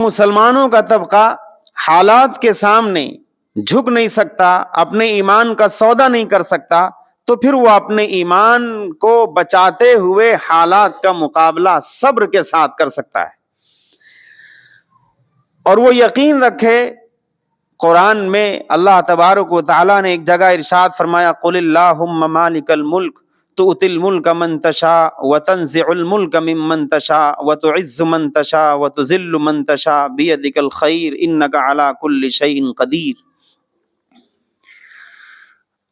مسلمانوں کا طبقہ حالات کے سامنے جھک نہیں سکتا، اپنے ایمان کا سودا نہیں کر سکتا، تو پھر وہ اپنے ایمان کو بچاتے ہوئے حالات کا مقابلہ صبر کے ساتھ کر سکتا ہے۔ اور وہ یقین رکھے، قرآن میں اللہ تبارک و تعالیٰ نے ایک جگہ ارشاد فرمایا، قل اللہم مالک الملک تؤتی الملک من تشاء وتنزع الملک ممن تشاء وتعز من تشاء وتذل من تشاء بیدک الخیر انک علی کل شیء قدیر۔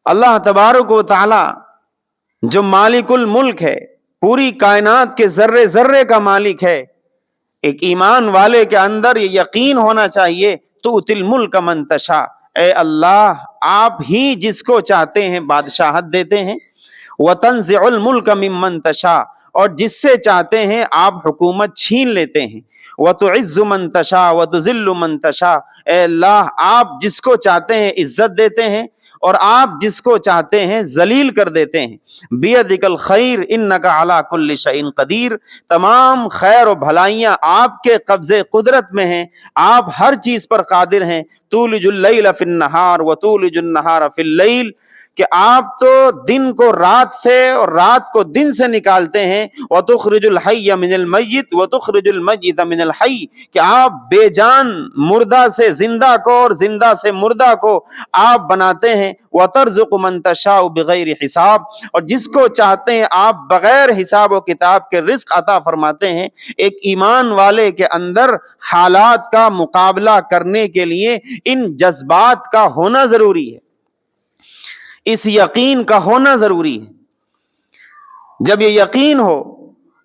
اللہ تبارک و تعالیٰ جو مالک الملک ہے، پوری کائنات کے ذرے ذرے کا مالک ہے، ایک ایمان والے کے اندر یہ یقین ہونا چاہیے، تؤتی الملک من تشاء، اے اللہ آپ ہی جس کو چاہتے ہیں بادشاہت دیتے ہیں، وتنزع الملک ممن تشاء، اور جس سے چاہتے ہیں آپ حکومت چھین لیتے ہیں، وتعز من تشاء وتذل من تشاء، اے اللہ آپ جس کو چاہتے ہیں عزت دیتے ہیں اور آپ جس کو چاہتے ہیں ذلیل کر دیتے ہیں۔ بیدک الخیر انک علی کل شیء قدیر، تمام خیر و بھلائیاں آپ کے قبضے قدرت میں ہیں، آپ ہر چیز پر قادر ہیں۔ تولج اللیل فی النہار وتولج النہار فی اللیل، کہ آپ تو دن کو رات سے اور رات کو دن سے نکالتے ہیں، وتخرج الحی من المیت وتخرج المیت من الحی، کہ آپ بے جان مردہ سے زندہ کو اور زندہ سے مردہ کو آپ بناتے ہیں، وترزق من تشاء بغیر حساب، اور جس کو چاہتے ہیں آپ بغیر حساب و کتاب کے رزق عطا فرماتے ہیں۔ ایک ایمان والے کے اندر حالات کا مقابلہ کرنے کے لیے ان جذبات کا ہونا ضروری ہے، اس یقین کا ہونا ضروری ہے۔ جب یہ یقین ہو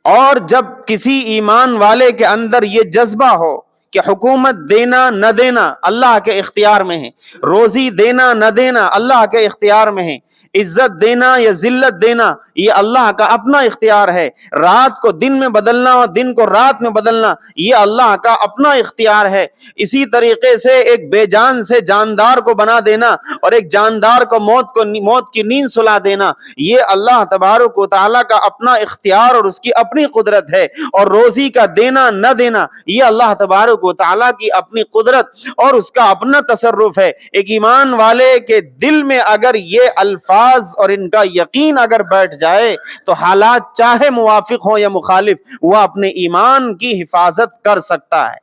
اور جب کسی ایمان والے کے اندر یہ جذبہ ہو کہ حکومت دینا نہ دینا اللہ کے اختیار میں ہے، روزی دینا نہ دینا اللہ کے اختیار میں ہے، عزت دینا یا ذلت دینا یہ اللہ کا اپنا اختیار ہے، رات کو دن میں بدلنا اور دن کو رات میں بدلنا یہ اللہ کا اپنا اختیار ہے۔ اسی طریقے سے ایک بے جان سے جاندار کو بنا دینا اور ایک جاندار کو موت کی نیند سلا دینا یہ اللہ تبارک و تعالیٰ کا اپنا اختیار اور اس کی اپنی قدرت ہے، اور روزی کا دینا نہ دینا یہ اللہ تبارک و تعالیٰ کی اپنی قدرت اور اس کا اپنا تصرف ہے۔ ایک ایمان والے کے دل میں اگر یہ الفاظ اور ان کا یقین اگر بیٹھ جائے تو حالات چاہے موافق ہوں یا مخالف، وہ اپنے ایمان کی حفاظت کر سکتا ہے۔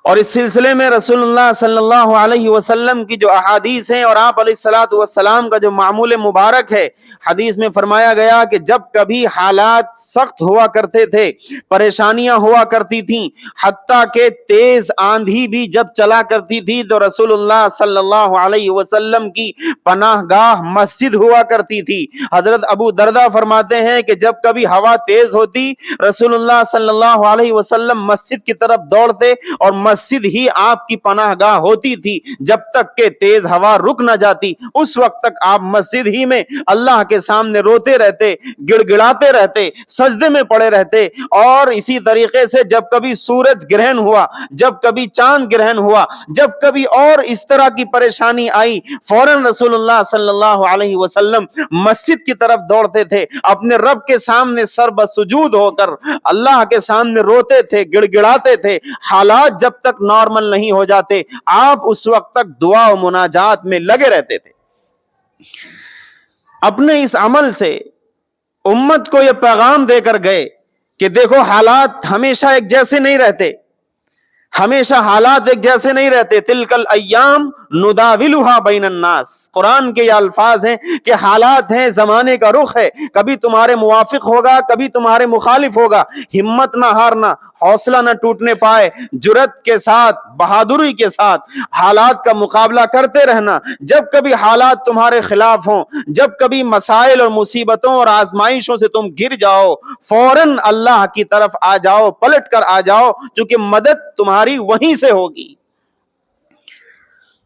اور اس سلسلے میں رسول اللہ صلی اللہ علیہ وسلم کی جو احادیث ہیں اور آپ علیہ الصلوۃ والسلام کا جو معمول مبارک ہے، حدیث میں فرمایا گیا کہ جب کبھی حالات سخت ہوا کرتے تھے، پریشانیاں ہوا کرتی تھیں، حتیٰ کہ تیز آندھی بھی جب چلا کرتی تھی، تو رسول اللہ صلی اللہ علیہ وسلم کی پناہ گاہ مسجد ہوا کرتی تھی۔ حضرت ابو دردہ فرماتے ہیں کہ جب کبھی ہوا تیز ہوتی، رسول اللہ صلی اللہ علیہ وسلم مسجد کی طرف دوڑتے اور مسجد ہی آپ کی پناہ گاہ ہوتی تھی جب تک کہ تیز ہوا رک نہ جاتی۔ اس وقت تک آپ مسجد ہی میں اللہ کے سامنے روتے رہتے، گڑ گڑاتے رہتے، سجدے میں پڑے رہتے۔ اور اسی طریقے سے جب کبھی سورج گرہن ہوا، جب کبھی چاند گرہن ہوا، جب کبھی اور اس طرح کی پریشانی آئی، فوراً رسول اللہ صلی اللہ علیہ وسلم مسجد کی طرف دوڑتے تھے، اپنے رب کے سامنے سر بسجود ہو کر اللہ کے سامنے روتے تھے، گڑ گڑاتے تھے۔ حالات جب تک نارمل نہیں ہو جاتے آپ اس وقت تک دعا و مناجات میں لگے رہتے تھے۔ اپنے اس عمل سے امت کو یہ پیغام دے کر گئے کہ دیکھو حالات ہمیشہ ایک جیسے نہیں رہتے، ہمیشہ حالات ایک جیسے نہیں رہتے۔ تلک الایام نداولها بین الناس، قرآن کے یہ الفاظ ہیں کہ حالات ہیں، زمانے کا رخ ہے، کبھی تمہارے موافق ہوگا، کبھی تمہارے مخالف ہوگا۔ ہمت نہ ہارنا، حوصلہ نہ ٹوٹنے پائے، جرات کے ساتھ، بہادری کے ساتھ حالات کا مقابلہ کرتے رہنا۔ جب کبھی حالات تمہارے خلاف ہوں، جب کبھی مسائل اور مصیبتوں اور آزمائشوں سے تم گر جاؤ، فوراً اللہ کی طرف آ جاؤ، پلٹ کر آ جاؤ، کیونکہ مدد تمہاری وہیں سے ہوگی،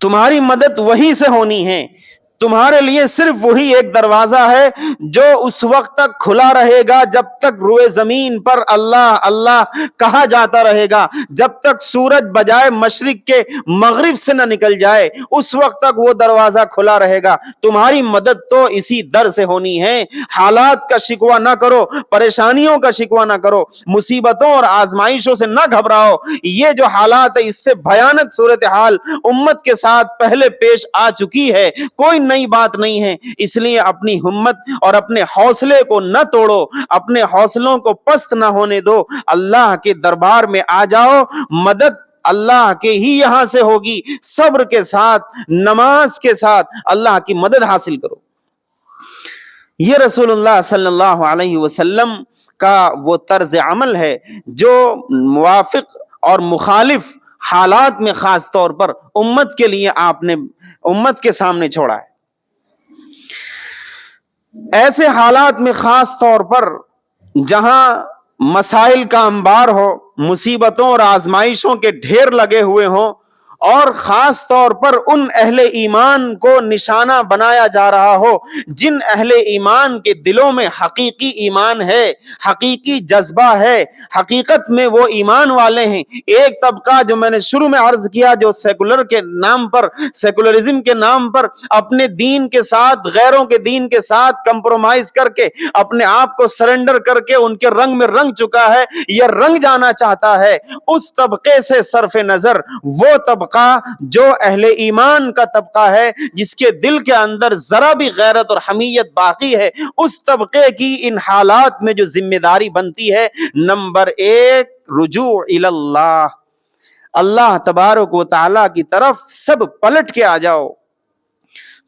تمہاری مدد وہیں سے ہونی ہے۔ تمہارے لیے صرف وہی ایک دروازہ ہے جو اس وقت تک کھلا رہے گا جب تک روئے زمین پر اللہ اللہ کہا جاتا رہے گا، جب تک سورج بجائے مشرق کے مغرب سے نہ نکل جائے اس وقت تک وہ دروازہ کھلا رہے گا۔ تمہاری مدد تو اسی در سے ہونی ہے۔ حالات کا شکوہ نہ کرو، پریشانیوں کا شکوہ نہ کرو، مصیبتوں اور آزمائشوں سے نہ گھبراؤ۔ یہ جو حالات ہے اس سے بھیانک صورتحال امت کے ساتھ پہلے پیش آ چکی ہے، کوئی نئی بات نہیں ہے۔ اس لیے اپنی ہمت اور اپنے حوصلے کو نہ توڑو، اپنے حوصلوں کو پست نہ ہونے دو، اللہ کے دربار میں آ جاؤ، مدد اللہ کے ہی یہاں سے ہوگی۔ صبر کے ساتھ، نماز کے ساتھ اللہ کی مدد حاصل کرو۔ یہ رسول اللہ صلی اللہ علیہ وسلم کا وہ طرز عمل ہے جو موافق اور مخالف حالات میں خاص طور پر امت کے لیے آپ نے امت کے سامنے چھوڑا ہے۔ ایسے حالات میں خاص طور پر جہاں مسائل کا انبار ہو، مصیبتوں اور آزمائشوں کے ڈھیر لگے ہوئے ہوں، اور خاص طور پر ان اہل ایمان کو نشانہ بنایا جا رہا ہو جن اہل ایمان کے دلوں میں حقیقی ایمان ہے، حقیقی جذبہ ہے، حقیقت میں وہ ایمان والے ہیں۔ ایک طبقہ جو میں نے شروع میں عرض کیا، جو سیکولر کے نام پر، سیکولرزم کے نام پر اپنے دین کے ساتھ، غیروں کے دین کے ساتھ کمپرومائز کر کے اپنے آپ کو سرنڈر کر کے ان کے رنگ میں رنگ چکا ہے، یہ رنگ جانا چاہتا ہے، اس طبقے سے صرف نظر وہ طبقہ جو اہل ایمان کا طبقہ ہے، جس کے دل کے اندر ذرا بھی غیرت اور حمیت باقی ہے، اس طبقے کی ان حالات میں جو ذمہ داری بنتی ہے، نمبر 1 رجوع الی اللہ، اللہ تبارک و تعالی کی طرف سب پلٹ کے آ جاؤ۔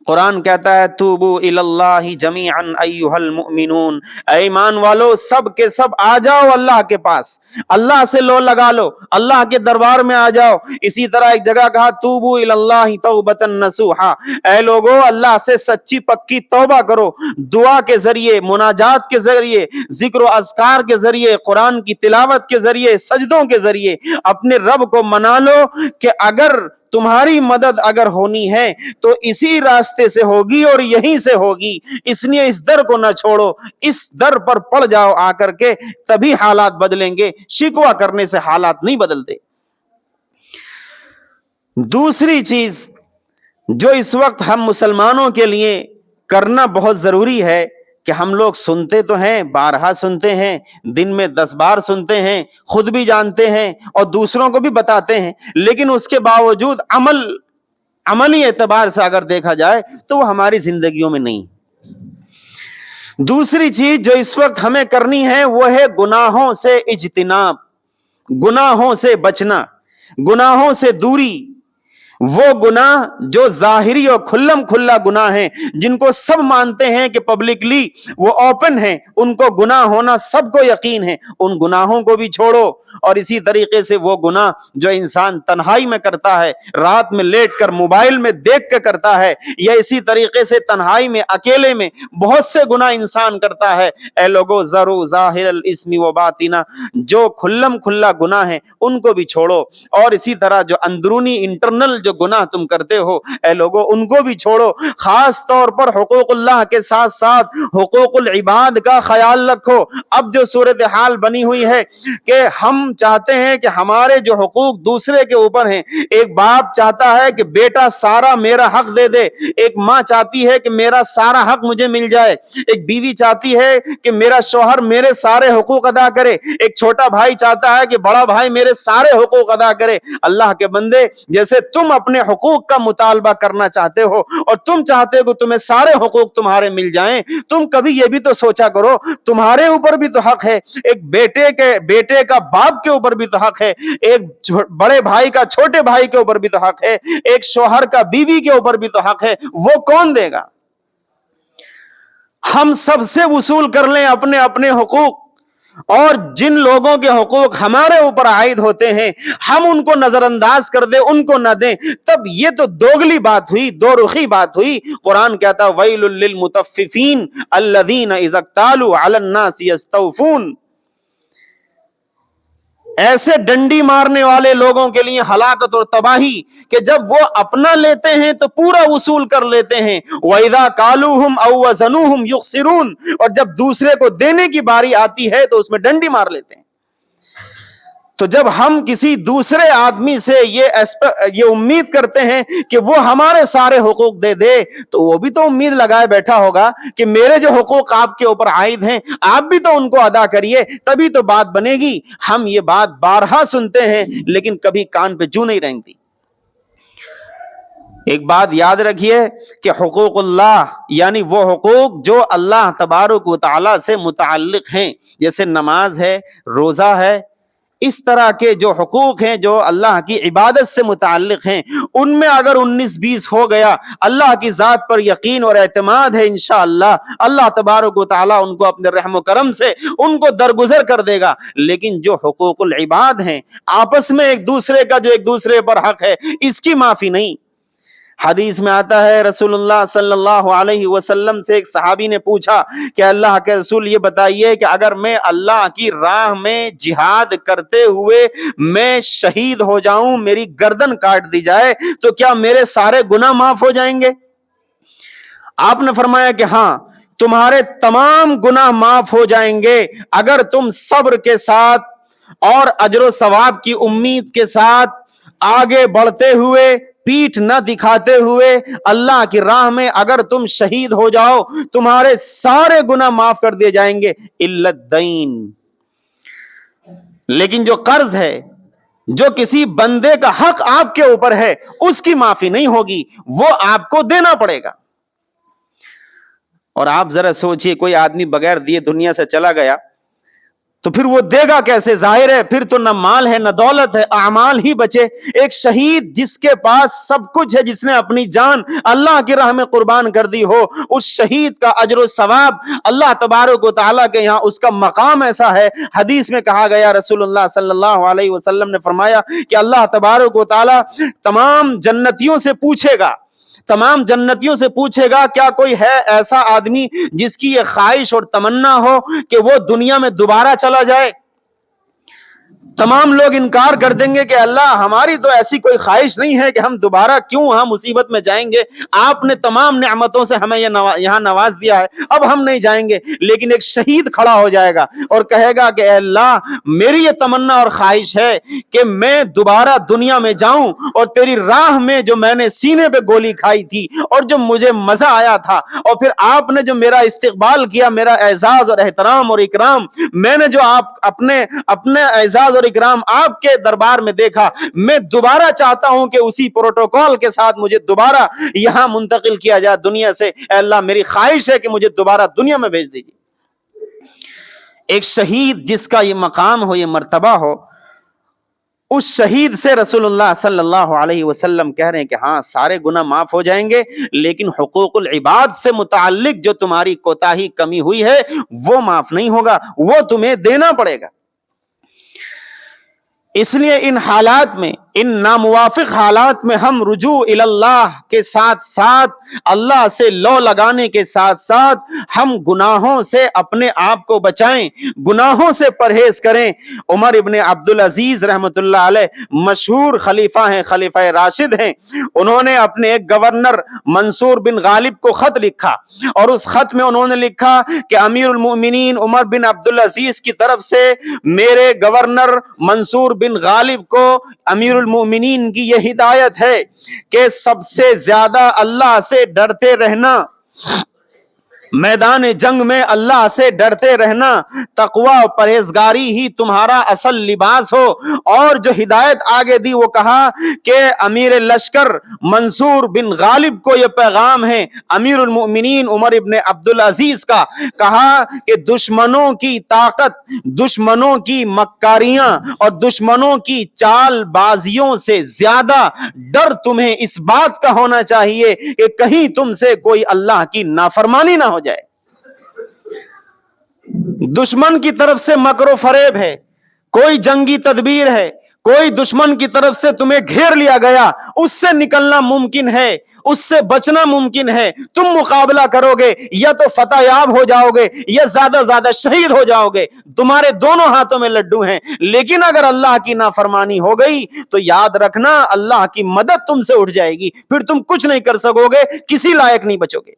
قرآن کہتا ہے توبو الی اللہ جمیعا ایھا المؤمنون، اے ایمان والو سب کے سب آ جاؤ اللہ کے پاس، اللہ سے لو لگا لو، اللہ کے دربار میں آ جاؤ۔ اسی طرح ایک جگہ کہا توبو الی اللہ توبۃ نصوحا، اے لوگو اللہ سے سچی پکی توبہ کرو، دعا کے ذریعے، مناجات کے ذریعے، ذکر و اذکار کے ذریعے، قرآن کی تلاوت کے ذریعے، سجدوں کے ذریعے اپنے رب کو منا لو کہ اگر تمہاری مدد اگر ہونی ہے تو اسی راستے سے ہوگی اور یہیں سے ہوگی، اس لیے اس در کو نہ چھوڑو، اس در پر پڑ جاؤ آ کر کے، تبھی حالات بدلیں گے، شکوہ کرنے سے حالات نہیں بدلتے۔ دوسری چیز جو اس وقت ہم مسلمانوں کے لیے کرنا بہت ضروری ہے کہ ہم لوگ سنتے تو ہیں، بارہا سنتے ہیں، دن میں 10 بار سنتے ہیں، خود بھی جانتے ہیں اور دوسروں کو بھی بتاتے ہیں، لیکن اس کے باوجود عملی اعتبار سے اگر دیکھا جائے تو وہ ہماری زندگیوں میں نہیں۔ دوسری چیز جو اس وقت ہمیں کرنی ہے وہ ہے گناہوں سے اجتناب، گناہوں سے بچنا، گناہوں سے دوری۔ وہ گناہ جو ظاہری اور کھلم کھلا گناہ ہیں، جن کو سب مانتے ہیں کہ پبلکلی وہ اوپن ہیں، ان کو گناہ ہونا سب کو یقین ہے، ان گناہوں کو بھی چھوڑو۔ اور اسی طریقے سے وہ گناہ جو انسان تنہائی میں کرتا ہے، رات میں لیٹ کر موبائل میں دیکھ کے کرتا ہے، یا اسی طریقے سے تنہائی میں اکیلے میں بہت سے گناہ انسان کرتا ہے، اے لوگو ذرو ظاہر الاسم و باطنہ، جو کھلم کھلا گناہ ہیں ان کو بھی چھوڑو۔ اور اسی طرح جو اندرونی انٹرنل جو گناہ تم کرتے ہو، اے لوگو ان کو بھی چھوڑو۔ خاص طور پر حقوق اللہ کے ساتھ ساتھ حقوق العباد کا خیال رکھو۔ اب جو صورتحال بنی ہوئی ہے کہ ہم چاہتے ہیں کہ ہمارے جو حقوق دوسرے کے اوپر ہیں، ایک باپ چاہتا ہے کہ بیٹا سارا میرا حق دے دے، ایک ماں چاہتی ہے کہ میرا سارا حق مجھے مل جائے، ایک بیوی چاہتی ہے کہ میرا شوہر میرے سارے حقوق ادا کرے، ایک چھوٹا بھائی چاہتا ہے کہ بڑا بھائی میرے سارے حقوق ادا کرے۔ اللہ کے بندے، جیسے تم اپنے حقوق کا مطالبہ کرنا چاہتے ہو اور تم چاہتے ہو کہ تمہیں سارے حقوق تمہارے مل جائیں، تم کبھی یہ بھی تو سوچا کرو تمہارے اوپر بھی تو حق ہے، ایک بیٹے کا باپ کے اوپر بھی تو حق ہے، ایک بڑے بھائی کا چھوٹے بھائی کے اوپر بھی تو حق ہے، ایک شوہر کا بیوی کے اوپر بھی تو حق ہے، وہ کون دے گا؟ ہم سب سے وصول کر لیں اپنے اپنے حقوق، اور جن لوگوں کے حقوق ہمارے اوپر عائد ہوتے ہیں ہم ان کو نظر انداز کر دیں، ان کو نہ دیں، تب یہ تو دوگلی بات ہوئی، دو رخی بات ہوئی۔ قرآن کہتا ویل للمطففین الذین اذا اکتالوا علی الناس یستوفون۔ ایسے ڈنڈی مارنے والے لوگوں کے لیے ہلاکت اور تباہی کہ جب وہ اپنا لیتے ہیں تو پورا وصول کر لیتے ہیں، وَإِذَا كَالُوهُمْ أَوْ وَزَنُوهُمْ يُخْسِرُونَ، اور جب دوسرے کو دینے کی باری آتی ہے تو اس میں ڈنڈی مار لیتے ہیں۔ تو جب ہم کسی دوسرے آدمی سے یہ امید کرتے ہیں کہ وہ ہمارے سارے حقوق دے دے، تو وہ بھی تو امید لگائے بیٹھا ہوگا کہ میرے جو حقوق آپ کے اوپر عائد ہیں آپ بھی تو ان کو ادا کریے، تبھی تو بات بنے گی۔ ہم یہ بات بارہا سنتے ہیں لیکن کبھی کان پہ جوں نہیں رینگتی۔ ایک بات یاد رکھیے کہ حقوق اللہ یعنی وہ حقوق جو اللہ تبارک و تعالی سے متعلق ہیں، جیسے نماز ہے، روزہ ہے، اس طرح کے جو حقوق ہیں جو اللہ کی عبادت سے متعلق ہیں، ان میں اگر 19-20 ہو گیا، اللہ کی ذات پر یقین اور اعتماد ہے، انشاءاللہ اللہ تبارک و تعالیٰ ان کو اپنے رحم و کرم سے ان کو درگزر کر دے گا۔ لیکن جو حقوق العباد ہیں، آپس میں ایک دوسرے کا جو ایک دوسرے پر حق ہے، اس کی معافی نہیں۔ حدیث میں آتا ہے رسول اللہ صلی اللہ علیہ وسلم سے ایک صحابی نے پوچھا کہ اللہ کے رسول یہ بتائیے کہ اگر میں اللہ کی راہ میں جہاد کرتے ہوئے میں شہید ہو جاؤں، میری گردن کاٹ دی جائے تو کیا میرے سارے گناہ معاف ہو جائیں گے؟ آپ نے فرمایا کہ ہاں، تمہارے تمام گناہ معاف ہو جائیں گے اگر تم صبر کے ساتھ اور اجر و ثواب کی امید کے ساتھ آگے بڑھتے ہوئے، پیٹھ نہ دکھاتے ہوئے اللہ کی راہ میں اگر تم شہید ہو جاؤ، تمہارے سارے گناہ معاف کر دیے جائیں گے الا الدین۔ لیکن جو قرض ہے، جو کسی بندے کا حق آپ کے اوپر ہے، اس کی معافی نہیں ہوگی، وہ آپ کو دینا پڑے گا۔ اور آپ ذرا سوچئے، کوئی آدمی بغیر دیے دنیا سے چلا گیا تو پھر وہ دے گا کیسے؟ ظاہر ہے پھر تو نہ مال ہے نہ دولت ہے، اعمال ہی بچے۔ ایک شہید جس کے پاس سب کچھ ہے، جس نے اپنی جان اللہ کی راہ میں قربان کر دی ہو، اس شہید کا اجر و ثواب اللہ تبارک و تعالیٰ کے یہاں اس کا مقام ایسا ہے۔ حدیث میں کہا گیا، رسول اللہ صلی اللہ علیہ وسلم نے فرمایا کہ اللہ تبارک و تعالیٰ تمام جنتیوں سے پوچھے گا، تمام جنتیوں سے پوچھے گا کیا کوئی ہے ایسا آدمی جس کی یہ خواہش اور تمنا ہو کہ وہ دنیا میں دوبارہ چلا جائے؟ تمام لوگ انکار کر دیں گے کہ اللہ ہماری تو ایسی کوئی خواہش نہیں ہے کہ ہم دوبارہ کیوں مصیبت میں جائیں گے، آپ نے تمام نعمتوں سے ہمیں یہاں نواز دیا ہے، اب ہم نہیں جائیں گے۔ لیکن ایک شہید کھڑا ہو جائے گا اور کہے گا کہ اے اللہ، میری یہ تمنا اور خواہش ہے کہ میں دوبارہ دنیا میں جاؤں اور تیری راہ میں جو میں نے سینے پہ گولی کھائی تھی اور جو مجھے مزہ آیا تھا، اور پھر آپ نے جو میرا استقبال کیا، میرا اعزاز اور احترام اور اکرام، میں نے جو آپ اپنے اعزاز اور اکرام آپ کے دربار میں دیکھا، میں دوبارہ چاہتا ہوں کہ اسی پروٹوکول کے ساتھ مجھے دوبارہ یہاں منتقل کیا جائے دنیا سے۔ اے اللہ، میری خواہش ہے کہ مجھے دوبارہ دنیا میں بھیج دیجیے۔ ایک شہید جس کا یہ مقام ہو، یہ مرتبہ ہو، اس شہید سے رسول اللہ صلی اللہ علیہ وسلم کہہ رہے ہیں کہ ہاں، سارے گناہ معاف ہو جائیں گے، لیکن حقوق العباد سے متعلق جو تمہاری کوتاہی کمی ہوئی ہے وہ معاف نہیں ہوگا، وہ تمہیں دینا پڑے گا۔ اس لیے ان حالات میں، ان ناموافق حالات میں ہم رجوع اللہ کے ساتھ ساتھ، اللہ سے لو لگانے کے ساتھ ساتھ، ہم گناہوں سے اپنے آپ کو بچائیں، گناہوں سے پرہیز کریں۔ عمر ابن عبدالعزیز رحمت اللہ علیہ مشہور خلیفہ ہیں، خلیفہ راشد ہیں، انہوں نے اپنے ایک گورنر منصور بن غالب کو خط لکھا، اور اس خط میں انہوں نے لکھا کہ امیر المؤمنین عمر بن عبدالعزیز کی طرف سے میرے گورنر منصور بن غالب کو امیر المؤمنین کی یہ ہدایت ہے کہ سب سے زیادہ اللہ سے ڈرتے رہنا، میدان جنگ میں اللہ سے ڈرتے رہنا، تقوی و پرہیزگاری ہی تمہارا اصل لباس ہو۔ اور جو ہدایت آگے دی وہ کہا کہ امیر لشکر منصور بن غالب کو یہ پیغام ہے امیر المؤمنین عمر ابن عبدالعزیز کا، کہا کہ دشمنوں کی طاقت، دشمنوں کی مکاریاں اور دشمنوں کی چال بازیوں سے زیادہ ڈر تمہیں اس بات کا ہونا چاہیے کہ کہیں تم سے کوئی اللہ کی نافرمانی نہ ہو جائے۔ دشمن کی طرف سے مکر و فریب ہے، کوئی جنگی تدبیر ہے، کوئی دشمن کی طرف سے تمہیں گھیر لیا گیا، اس سے نکلنا ممکن ہے، اس سے بچنا ممکن ہے. تم مقابلہ کرو گے یا تو فتح یاب ہو جاؤ گے یا زیادہ زیادہ شہید ہو جاؤ گے. تمہارے دونوں ہاتھوں میں لڈو ہیں. لیکن اگر اللہ کی نافرمانی ہو گئی تو یاد رکھنا اللہ کی مدد تم سے اٹھ جائے گی, پھر تم کچھ نہیں کر سکو گے, کسی لائق نہیں بچو گے.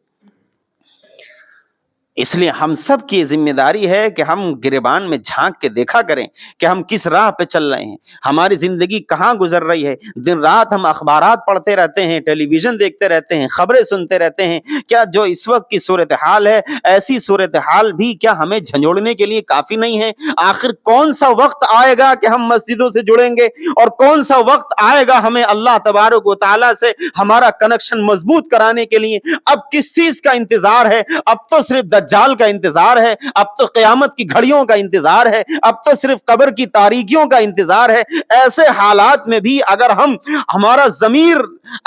اس لیے ہم سب کی ذمہ داری ہے کہ ہم گریبان میں جھانک کے دیکھا کریں کہ ہم کس راہ پہ چل رہے ہیں, ہماری زندگی کہاں گزر رہی ہے. دن رات ہم اخبارات پڑھتے رہتے ہیں, ٹیلی ویژن دیکھتے رہتے ہیں, خبریں سنتے رہتے ہیں. کیا جو اس وقت کی صورتحال ہے, ایسی صورتحال بھی کیا ہمیں جھنجھوڑنے کے لیے کافی نہیں ہے؟ آخر کون سا وقت آئے گا کہ ہم مسجدوں سے جڑیں گے, اور کون سا وقت آئے گا ہمیں اللہ تبارک و تعالیٰ سے ہمارا کنیکشن مضبوط کرانے کے لیے؟ اب کس چیز کا انتظار ہے؟ اب تو صرف دجال کا انتظار ہے, اب تو قیامت کی گھڑیوں کا انتظار ہے, اب تو صرف قبر کی تاریکیوں کا انتظار ہے. ایسے حالات میں بھی اگر ہمارا ضمیر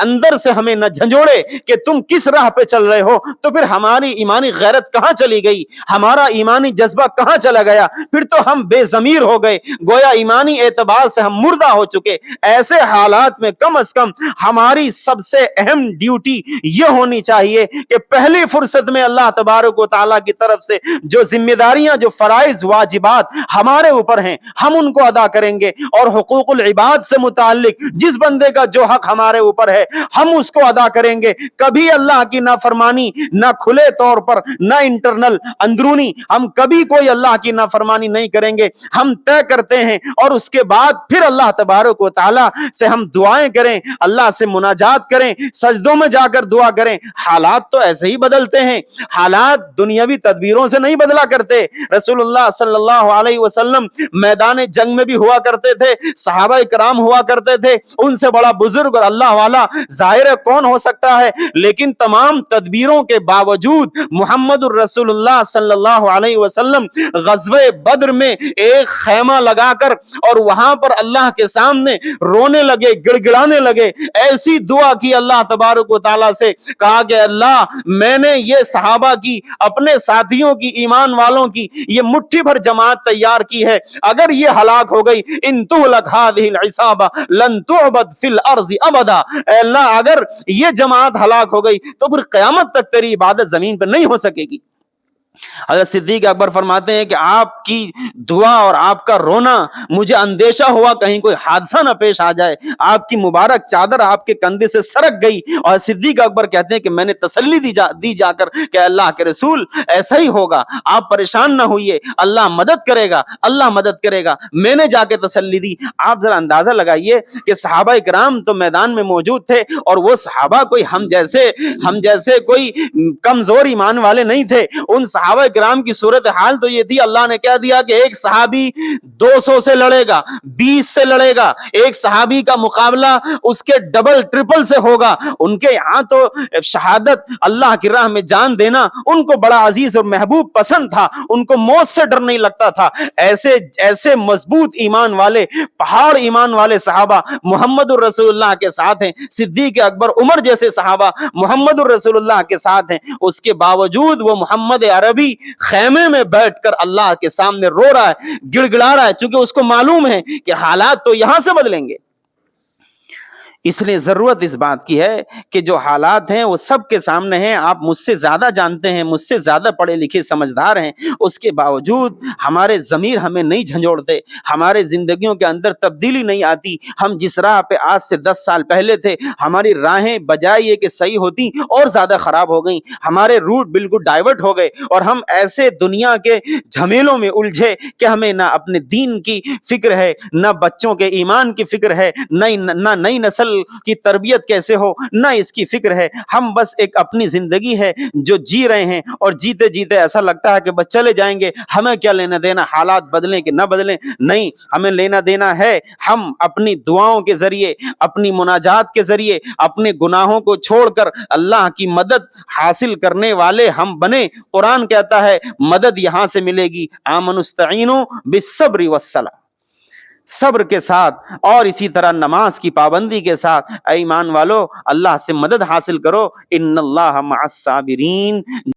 اندر سے ہمیں نہ جھنجھوڑے کہ تم کس راہ پہ چل رہے ہو, تو پھر ہماری ایمانی غیرت کہاں چلی گئی, ہمارا ایمانی جذبہ کہاں چلا گیا؟ پھر تو ہم بے ضمیر ہو گئے, گویا ایمانی اعتبار سے ہم مردہ ہو چکے. ایسے حالات میں کم از کم ہماری سب سے اہم ڈیوٹی یہ ہونی چاہیے کہ پہلی فرصت میں اللہ تبارک و تعالیٰ کی طرف سے جو ذمہ داریاں, جو فرائض واجبات ہمارے اوپر ہیں, ہم ان کو ادا کریں گے, اور حقوق العباد سے متعلق جس بندے کا جو حق ہمارے اوپر ہے ہم اس کو ادا کریں گے. کبھی اللہ کی نافرمانی نہ کھلے طور پر نہ انٹرنل اندرونی, ہم کبھی کوئی اللہ کی نافرمانی نہیں کریں گے. ہم طے کرتے ہیں اور اس کے بعد پھر اللہ تبارک و تعالیٰ سے ہم دعائیں کریں, اللہ سے مناجات کریں, سجدوں میں جا کر دعا کریں. حالات تو ایسے ہی بدلتے ہیں, حالات دنیاوی تدبیروں سے نہیں بدلا کرتے. رسول اللہ صلی اللہ علیہ وسلم میدان جنگ میں بھی ہوا کرتے تھے, صحابہ کرام ہوا کرتے تھے, ان سے بڑا بزرگ اور اللہ والا ظاہر ہے کون ہو سکتا ہے؟ لیکن تمام تدبیروں کے باوجود محمد الرسول اللہ صلی اللہ علیہ وسلم غزوہ بدر میں ایک خیمہ لگا کر اور وہاں پر اللہ کے سامنے رونے لگے, گڑ گڑانے لگے, ایسی دعا کی اللہ تبارک و تعالیٰ سے, کہا کہ اللہ میں نے یہ صحابہ کی, اپنے ساتھیوں کی, ایمان والوں کی یہ مٹھی بھر جماعت تیار کی ہے, اگر یہ ہلاک ہو گئی, ان تہلک هذه العصابہ لن تعبد فی الارض ابدا, اے اللہ اگر یہ جماعت ہلاک ہو گئی تو پھر قیامت تک تیری عبادت زمین پر نہیں ہو سکے گی. حضرت صدیق اکبر فرماتے ہیں کہ آپ کی دعا اور آپ کا رونا, مجھے اندیشہ ہوا کہیں کوئی حادثہ نہ پیش آ جائے. آپ کی مبارک چادر آپ کے کندھے سے سرک گئی, اور صدیق اکبر کہتے ہیں کہ میں نے تسلی دی جا کر کہ اللہ کے رسول ایسا ہی ہوگا, آپ پریشان نہ ہوئیے, اللہ مدد کرے گا, اللہ مدد کرے گا. میں نے جا کے تسلی دی. آپ ذرا اندازہ لگائیے کہ صحابہ کرام تو میدان میں موجود تھے, اور وہ صحابہ کوئی ہم جیسے کوئی کمزور ایمان والے نہیں تھے. ان صحابہ کرام کی صورتحال تو یہ تھی, اللہ نے کیا دیا کہ ایک صحابی 200 سے لڑے گا, 20 سے لڑے گا, ایک صحابی کا مقابلہ اس کے ڈبل ٹرپل سے ہوگا. ان کے یہاں تو شہادت, اللہ کی راہ میں جان دینا ان کو بڑا عزیز اور محبوب پسند تھا, ان کو موت سے ڈر نہیں لگتا تھا. ایسے مضبوط ایمان والے, پہاڑ ایمان والے صحابہ محمد الرسول اللہ کے ساتھ ہیں. صدیق اکبر, عمر جیسے صحابہ محمد الرسول اللہ کے ساتھ ہیں. اس کے باوجود وہ محمد عربی خیمے میں بیٹھ کر اللہ کے سامنے رو رہا ہے, گڑ گڑا رہا ہے, چونکہ اس کو معلوم ہے کہ حالات تو یہاں سے بدلیں گے. اس لیے ضرورت اس بات کی ہے کہ جو حالات ہیں وہ سب کے سامنے ہیں, آپ مجھ سے زیادہ جانتے ہیں, مجھ سے زیادہ پڑھے لکھے سمجھدار ہیں, اس کے باوجود ہمارے ضمیر ہمیں نہیں جھنجھوڑتے, ہمارے زندگیوں کے اندر تبدیلی نہیں آتی. ہم جس راہ پہ آج سے 10 سال پہلے تھے, ہماری راہیں بجائے یہ کہ صحیح ہوتی اور زیادہ خراب ہو گئیں, ہمارے روٹ بالکل ڈائیورٹ ہو گئے, اور ہم ایسے دنیا کے جھمیلوں میں الجھے کہ ہمیں نہ اپنے دین کی فکر ہے, نہ بچوں کے ایمان کی فکر ہے, نہ نئی نسل کی تربیت کیسے ہو, نہ اس کی فکر ہے. ہم بس ایک اپنی زندگی ہے جو جی رہے ہیں, اور جیتے جیتے ایسا لگتا ہے کہ بس چلے جائیں گے, ہمیں کیا لینا دینا, حالات بدلیں کہ نہ بدلیں. نہیں, ہمیں لینا دینا ہے. ہم اپنی دعاؤں کے ذریعے, اپنی مناجات کے ذریعے, اپنے گناہوں کو چھوڑ کر اللہ کی مدد حاصل کرنے والے ہم بنے. قرآن کہتا ہے مدد یہاں سے ملے گی, آمنوا استعینوا بالصبر والصلاۃ, صبر کے ساتھ, اور اسی طرح نماز کی پابندی کے ساتھ. اے ایمان والو, اللہ سے مدد حاصل کرو, ان اللہ مع الصابرین.